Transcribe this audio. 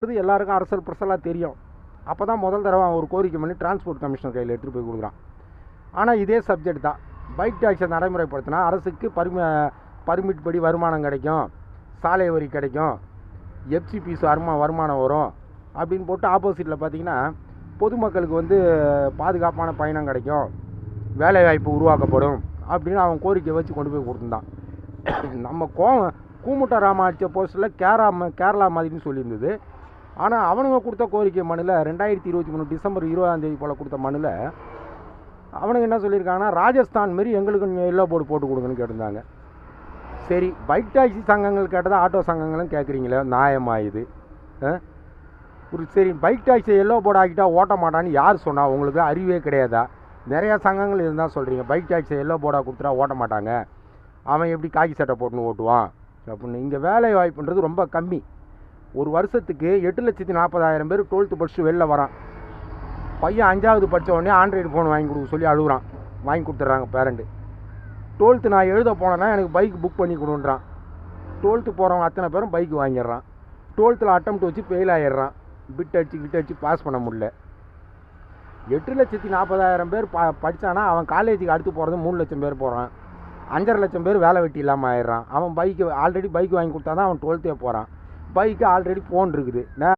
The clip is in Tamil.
எல்லாருக்கும் அரசல் பிரசலாக தெரியும். அப்போ தான் முதல் தடவை ஒரு கோரிக்கை பண்ணி டிரான்ஸ்போர்ட் கமிஷனர் கையில் எடுத்துகிட்டு போய் கொடுக்குறான். ஆனால் இதே சப்ஜெக்ட் தான். பைக் டாக்ஸை நடைமுறைப்படுத்தினா அரசுக்கு பர்மிட் படி வருமானம் கிடைக்கும், சாலை வரி கிடைக்கும், எஃப்சிபிஸ் வருமானம் வரும் அப்படின்னு போட்டு ஆப்போசிட்டில் பார்த்தீங்கன்னா பொதுமக்களுக்கு பாதுகாப்பான பயணம் கிடைக்கும், வேலைவாய்ப்பு உருவாக்கப்படும் அப்படின்னு அவன் கோரிக்கை வச்சு கொண்டு போய் கொடுத்துருந்தான். நம்ம கூமுட்ட ராமாட்சிய போஸ்ட்டில் கேரளா மாதிரின்னு சொல்லியிருந்தது. ஆனால் அவனுங்க கொடுத்த கோரிக்கை மனுவில் 2023 டிசம்பர் 20ஆம் போல் கொடுத்த மனுவில் அவனுங்க என்ன சொல்லியிருக்காங்கன்னா, ராஜஸ்தான் மாரி எங்களுக்கு எல்லோ போர்டு போட்டு கொடுங்கன்னு கேட்டிருந்தாங்க. சரி, பைக் டாக்ஸி சங்கங்கள் கேட்டதா ஆட்டோ சங்கங்களும் கேட்குறீங்களே, நியாயமாக இது? சரி, பைக் டாக்ஸி எல்லோ போர்டு ஆக்கிட்டா ஓட்ட மாட்டான்னு யார் சொன்னா? உங்களுக்கு அறிவே கிடையாதா? நிறையா சங்கங்கள் இருந்தால் சொல்கிறீங்க பைக் டாக்ஸி எல்லோ போர்டாக கொடுத்துட்டா ஓட்ட மாட்டாங்க, அவன் எப்படி காக்கி சட்டை போட்டுன்னு ஓட்டுவான் அப்படின்னு. இங்கே வேலை வாய்ப்புன்றது ரொம்ப கம்மி. ஒரு வருஷத்துக்கு 8,40,000 பேர் 12th படிச்சுட்டு வெளில வரான். பையன் 5வது படித்த உடனே ஆண்ட்ராய்டு ஃபோன் வாங்கி கொடுக்க சொல்லி அழுகுறான். வாங்கி கொடுத்துட்றாங்க பேரண்ட்டு. 12th நான் எழுத போனேன்னா எனக்கு பைக் புக் பண்ணி கொடுன்றான். 12th போகிறவன் அத்தனை பேரும் பைக் வாங்கிடுறான். 12th அட்டெம்ப்ட் வச்சு ஃபெயில் ஆகிடுறான். பிட் அடிச்சு பாஸ் பண்ண முடியல. 8,40,000 பேர் படித்தானா அவன் காலேஜுக்கு அடுத்து போகிறது 3 லட்சம் பேர் போகிறான். 5.5 லட்சம் பேர் வேலை வெட்டி இல்லாமல் ஆயிடுறான். அவன் ஆல்ரெடி பைக் வாங்கி கொடுத்தா தான் அவன் 12th போகிறான். பைக்கு ஆல்ரெடி ஃபோன் இருக்குது.